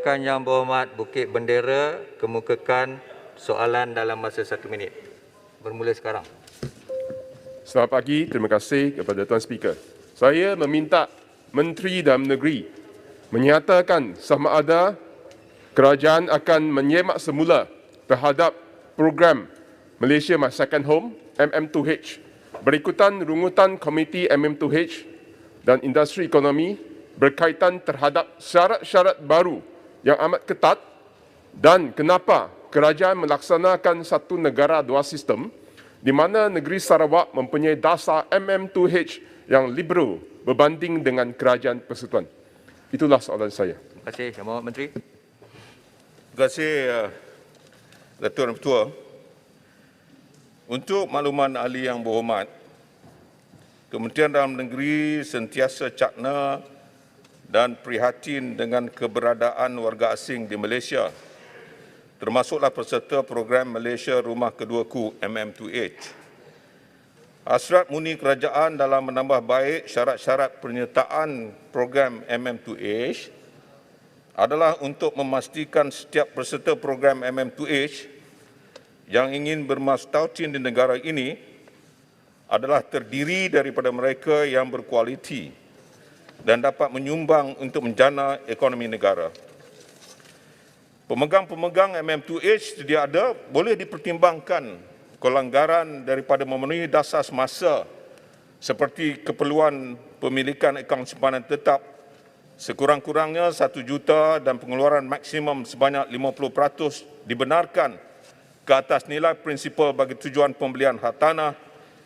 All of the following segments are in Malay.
Rakan Yang Berhormat Bukit Bendera kemukakan soalan dalam masa 1 minit. Bermula sekarang. Selamat pagi, terima kasih kepada Tuan Speaker. Saya meminta Menteri Dalam Negeri menyatakan sama ada kerajaan akan menyemak semula terhadap program Malaysia My Second Home MM2H berikutan rungutan Komiti MM2H dan Industri Ekonomi berkaitan terhadap syarat-syarat baru yang amat ketat dan kenapa kerajaan melaksanakan satu negara dua sistem di mana negeri Sarawak mempunyai dasar MM2H yang liberal berbanding dengan kerajaan persekutuan. Itulah soalan saya. Terima kasih. Yang Berhormat Menteri. Terima kasih Datuk Dan Ketua. Untuk makluman ahli yang berhormat, Kementerian Dalam Negeri sentiasa cakna dan prihatin dengan keberadaan warga asing di Malaysia, termasuklah peserta program Malaysia Rumah Keduaku MM2H. Hasrat murni kerajaan dalam menambah baik syarat-syarat penyertaan program MM2H adalah untuk memastikan setiap peserta program MM2H yang ingin bermastautin di negara ini adalah terdiri daripada mereka yang berkualiti dan dapat menyumbang untuk menjana ekonomi negara. Pemegang-pemegang MM2H sedia ada boleh dipertimbangkan kelanggaran daripada memenuhi dasar semasa seperti keperluan pemilikan akaun simpanan tetap sekurang-kurangnya 1 juta dan pengeluaran maksimum sebanyak 50% dibenarkan ke atas nilai prinsipal bagi tujuan pembelian hartanah,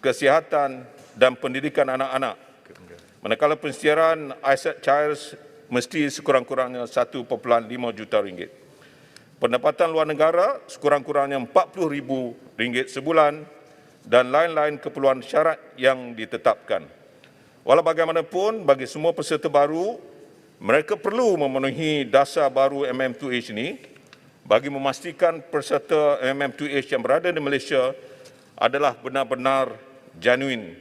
kesihatan dan pendidikan anak-anak. Manakala pensiaran aset cair mesti sekurang-kurangnya 1.5 juta ringgit. Pendapatan luar negara sekurang-kurangnya RM40,000 sebulan dan lain-lain keperluan syarat yang ditetapkan. Walau bagaimanapun, bagi semua peserta baru, mereka perlu memenuhi dasar baru MM2H ini bagi memastikan peserta MM2H yang berada di Malaysia adalah benar-benar genuine,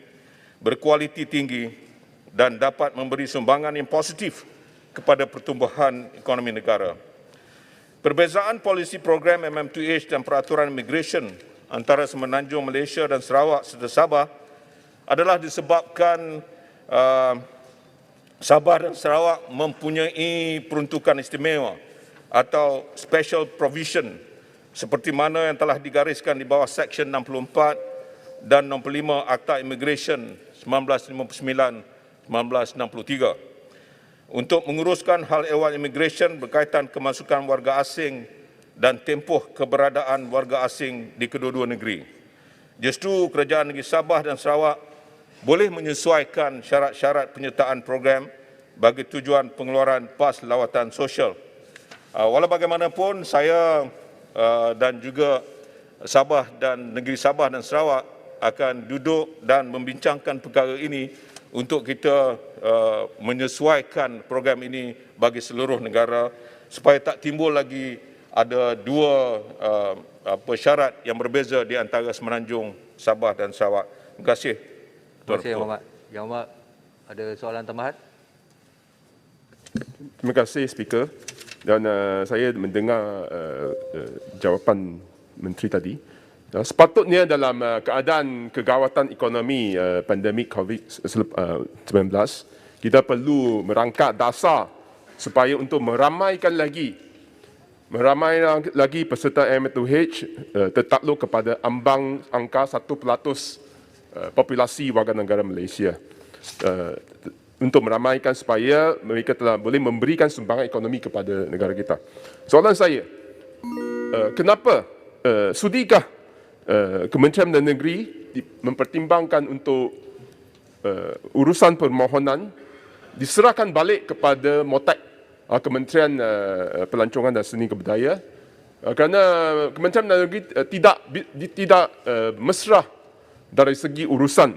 berkualiti tinggi dan dapat memberi sumbangan yang positif kepada pertumbuhan ekonomi negara. Perbezaan polisi program MM2H dan peraturan immigration antara Semenanjung Malaysia dan Sarawak serta Sabah adalah disebabkan Sabah dan Sarawak mempunyai peruntukan istimewa atau special provision seperti mana yang telah digariskan di bawah Seksyen 64 dan 65 Akta Immigration 1959-1963 untuk menguruskan hal ehwal immigration berkaitan kemasukan warga asing dan tempoh keberadaan warga asing di kedua-dua negeri. Justru kerajaan negeri Sabah dan Sarawak boleh menyesuaikan syarat-syarat penyertaan program bagi tujuan pengeluaran PAS lawatan sosial. Walau bagaimanapun, saya dan juga Sabah dan negeri Sabah dan Sarawak akan duduk dan membincangkan perkara ini untuk kita menyesuaikan program ini bagi seluruh negara supaya tak timbul lagi ada dua syarat yang berbeza di antara Semenanjung, Sabah dan Sarawak. Terima kasih. Terima kasih, Yang Berhormat. Yang Berhormat, ada soalan tambahan? Terima kasih, Speaker. Dan saya mendengar jawapan Menteri tadi. Sepatutnya dalam keadaan kegawatan ekonomi pandemik COVID-19, kita perlu merangkak dasar supaya untuk meramaikan lagi peserta MM2H tertakluk kepada ambang angka 1% populasi warga negara Malaysia. Untuk meramaikan supaya mereka telah boleh memberikan sumbangan ekonomi kepada negara kita. Soalan saya, kenapa sudikah Kementerian Dalam Negeri mempertimbangkan untuk urusan permohonan diserahkan balik kepada MOTAC, Kementerian Pelancongan dan Seni Kebudayaan, kerana Kementerian Dalam Negeri tidak mesra dari segi urusan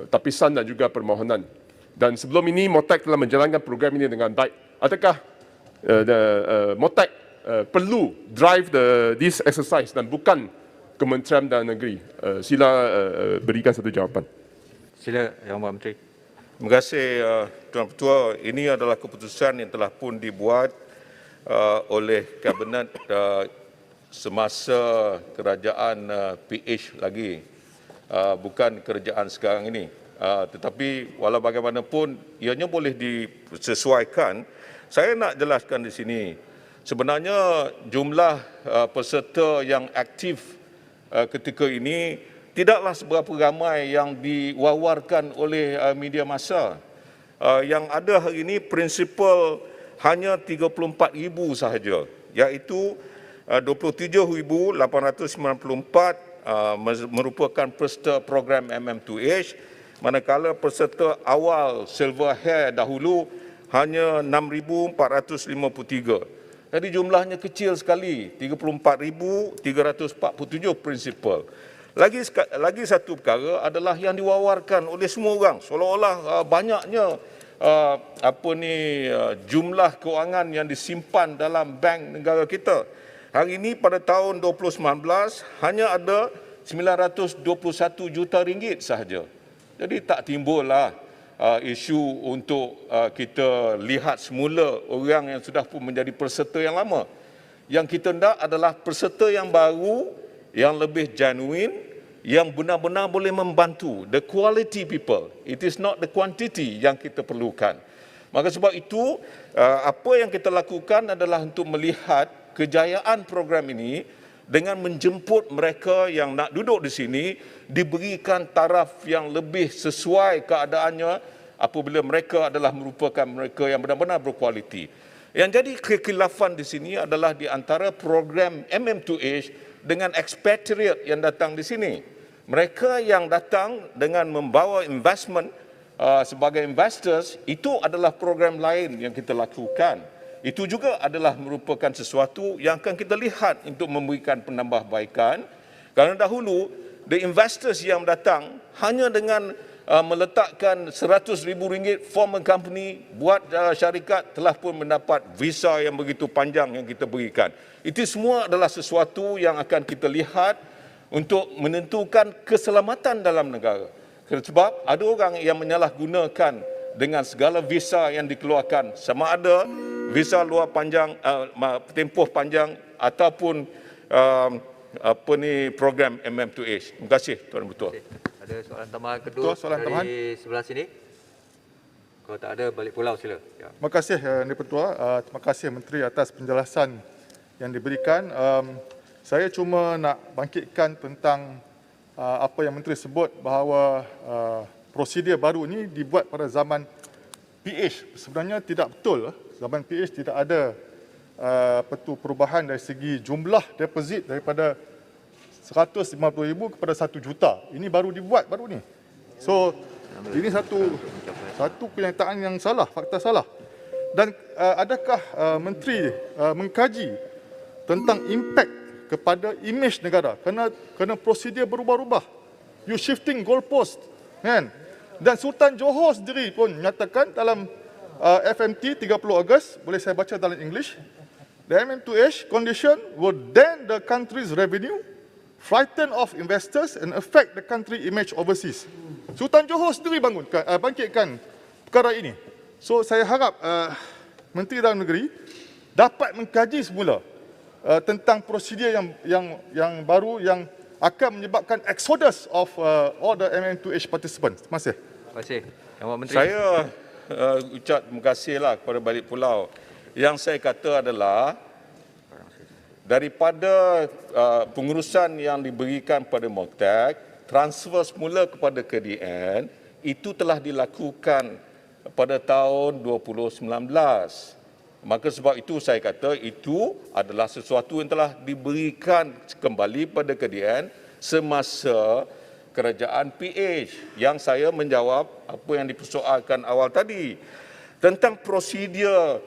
tapisan dan juga permohonan. Dan sebelum ini MOTAC telah menjalankan program ini dengan baik. Adakah MOTAC perlu drive this exercise dan bukan Kementerian Dalam Negeri? Sila berikan satu jawapan. Sila, Yang Berhormat Menteri. Terima kasih Tuan Ketua. Ini adalah keputusan yang telah pun dibuat oleh Kabinet semasa kerajaan PH lagi, bukan kerajaan sekarang ini. Tetapi walau bagaimanapun ianya boleh disesuaikan. Saya nak jelaskan di sini, sebenarnya jumlah peserta yang aktif ketika ini tidaklah seberapa ramai yang diwawarkan oleh media massa. Yang ada hari ini prinsipal hanya 34,000 sahaja, iaitu 27,894 merupakan peserta program MM2H, manakala peserta awal Silver Hair dahulu hanya 6,453. Jadi jumlahnya kecil sekali, 34,347 prinsipal. Lagi satu perkara adalah yang diwawarkan oleh semua orang, seolah-olah banyaknya jumlah kewangan yang disimpan dalam bank negara kita. Hari ini pada tahun 2019 hanya ada 921 juta ringgit sahaja. Jadi tak timbullah isu untuk kita lihat semula orang yang sudah pun menjadi peserta yang lama. Yang kita nak adalah peserta yang baru, yang lebih genuine, yang benar-benar boleh membantu. The quality people. It is not the quantity yang kita perlukan. Maka sebab itu, apa yang kita lakukan adalah untuk melihat kejayaan program ini dengan menjemput mereka yang nak duduk di sini, diberikan taraf yang lebih sesuai keadaannya apabila mereka adalah merupakan mereka yang benar-benar berkualiti. Yang jadi kekhilafan di sini adalah di antara program MM2H dengan expatriate yang datang di sini. Mereka yang datang dengan membawa investment sebagai investors, itu adalah program lain yang kita lakukan. Itu juga adalah merupakan sesuatu yang akan kita lihat untuk memberikan penambahbaikan. Kerana dahulu, the investors yang datang hanya dengan meletakkan RM100,000 form a company, buat syarikat, telah pun mendapat visa yang begitu panjang yang kita berikan. Itu semua adalah sesuatu yang akan kita lihat untuk menentukan keselamatan dalam negara. Sebab ada orang yang menyalahgunakan dengan segala visa yang dikeluarkan, sama ada visa luar panjang, tempoh panjang ataupun program MM2H. Terima kasih Tuan Ketua. Ada soalan tambahan kedua dari sebelah sini? Kalau tak ada, balik pulau sila. Ya. Terima kasih Yang Dipertua. Terima kasih Menteri atas penjelasan yang diberikan. Saya cuma nak bangkitkan tentang apa yang Menteri sebut bahawa prosedur baru ini dibuat pada zaman PH. Sebenarnya tidak betul. Zaman PH tidak ada perubahan dari segi jumlah deposit daripada 150,000 kepada 1 juta. Ini baru dibuat baru ni. So ini satu kenyataan yang salah, fakta salah. Dan adakah Menteri mengkaji tentang impak kepada imej negara kerana prosedur berubah-ubah. You shifting goalpost, kan? Dan Sultan Johor sendiri pun menyatakan dalam FMT 30 Ogos, boleh saya baca dalam English, the MM2H condition will dent the country's revenue, frighten off investors and affect the country image overseas. Sultan Johor sendiri bangkitkan perkara ini. So saya harap Menteri Dalam Negeri dapat mengkaji semula tentang prosedur yang baru yang akan menyebabkan exodus of all the MM2H participants. Terima kasih. Terima kasih. Yang Pak Menteri. Saya ucap terima kasihlah kepada Balik Pulau. Yang saya kata adalah daripada pengurusan yang diberikan pada Moktek, transfer semula kepada KDN, itu telah dilakukan pada tahun 2019. Maka sebab itu saya kata itu adalah sesuatu yang telah diberikan kembali pada KDN semasa kerajaan PH. Yang saya menjawab apa yang dipersoalkan awal tadi. Tentang prosedur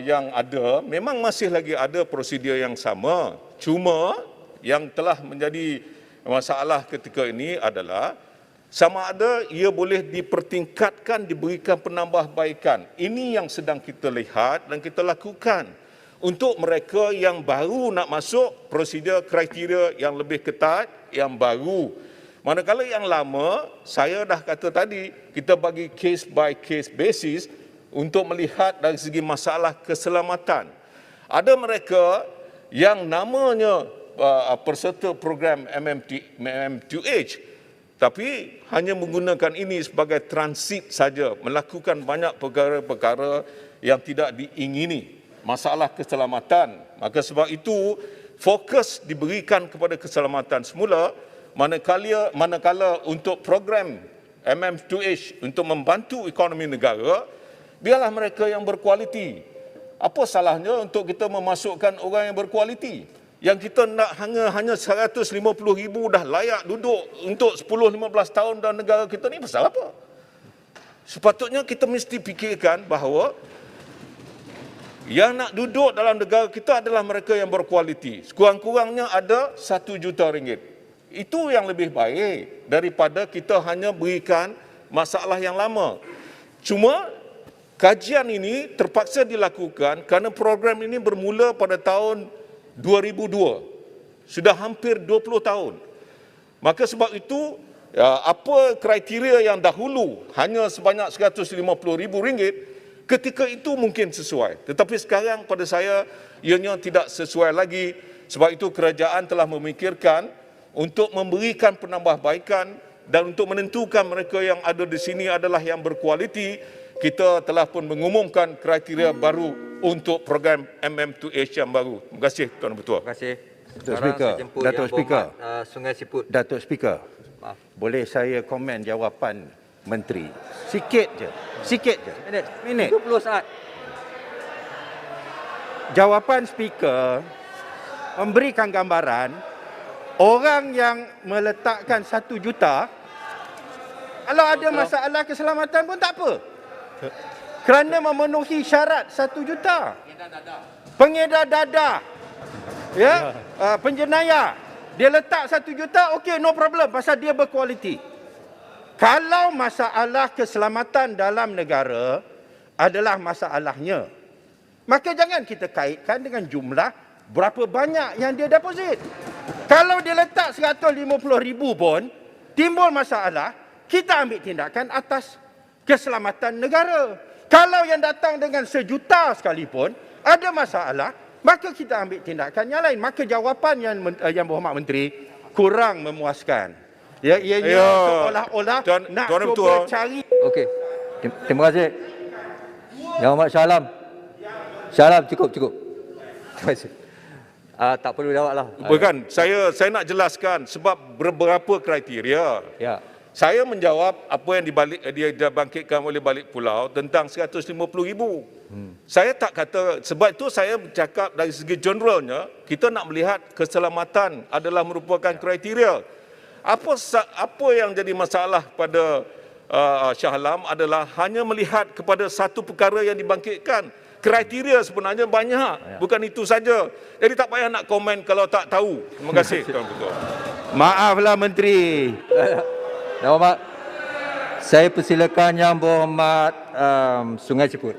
yang ada, memang masih lagi ada prosedur yang sama. Cuma yang telah menjadi masalah ketika ini adalah sama ada ia boleh dipertingkatkan, diberikan penambahbaikan. Ini yang sedang kita lihat dan kita lakukan. Untuk mereka yang baru nak masuk, prosedur kriteria yang lebih ketat, yang baru. Manakala yang lama, saya dah kata tadi, kita bagi case by case basis untuk melihat dari segi masalah keselamatan. Ada mereka yang namanya peserta program MM2H, tapi hanya menggunakan ini sebagai transit saja, melakukan banyak perkara-perkara yang tidak diingini. Masalah keselamatan. Maka sebab itu, fokus diberikan kepada keselamatan semula, manakala untuk program MM2H untuk membantu ekonomi negara, biarlah mereka yang berkualiti. Apa salahnya untuk kita memasukkan orang yang berkualiti? Yang kita nak hanya 150,000 dah layak duduk untuk 10-15 tahun dalam negara kita ni, pasal apa? Sepatutnya kita mesti fikirkan bahawa yang nak duduk dalam negara kita adalah mereka yang berkualiti. Sekurang-kurangnya ada 1 juta ringgit. Itu yang lebih baik daripada kita hanya berikan masalah yang lama. Cuma kajian ini terpaksa dilakukan kerana program ini bermula pada tahun 2002. Sudah hampir 20 tahun. Maka sebab itu, apa kriteria yang dahulu hanya sebanyak RM150,000, ketika itu mungkin sesuai. Tetapi sekarang pada saya, ianya tidak sesuai lagi. Sebab itu kerajaan telah memikirkan untuk memberikan penambahbaikan dan untuk menentukan mereka yang ada di sini adalah yang berkualiti. Kita telah pun mengumumkan kriteria baru untuk program MM2H yang baru. Terima kasih Tuan Ketua. Terima kasih. Datuk Speaker, Datuk Speaker. Sungai Siput. Datuk Speaker, Maaf. boleh saya komen jawapan Menteri? Sikit je. Minit. 30 saat. Jawapan Speaker memberikan gambaran orang yang meletakkan 1 juta, kalau ada masalah keselamatan pun tak apa. Kerana memenuhi syarat 1 juta. Pengedar dadah. Ya, penjenayah. Dia letak 1 juta, okey, no problem pasal dia berkualiti. Kalau masalah keselamatan dalam negara adalah masalahnya, maka jangan kita kaitkan dengan jumlah berapa banyak yang dia deposit. Kalau dia letak 150,000 pun timbul masalah, kita ambil tindakan atas keselamatan negara. Kalau yang datang dengan 1 juta sekalipun ada masalah, maka kita ambil tindakan yang lain. Maka jawapan yang Berhormat Menteri kurang memuaskan. Ya, ianya seolah-olah nak Tuan cuba Ketua. cari. Okey. Terima kasih. Yang Hormat Shah Alam. Shah Alam, cukup. Terima kasih. Tak perlu jawablah. Bukan, saya nak jelaskan sebab beberapa kriteria. Ya. Saya menjawab apa yang dia bangkitkan oleh Balik Pulau tentang 150,000. Saya tak kata, sebab itu saya bercakap dari segi generalnya, kita nak melihat keselamatan adalah merupakan kriteria. Apa yang jadi masalah pada Shah Alam adalah hanya melihat kepada satu perkara yang dibangkitkan. Kriteria sebenarnya banyak, bukan itu saja. Jadi tak payah nak komen kalau tak tahu. Terima kasih Tuan Ketua. Maaflah Menteri. Yang Hormat, saya persilakan Yang Berhormat Sungai Siput.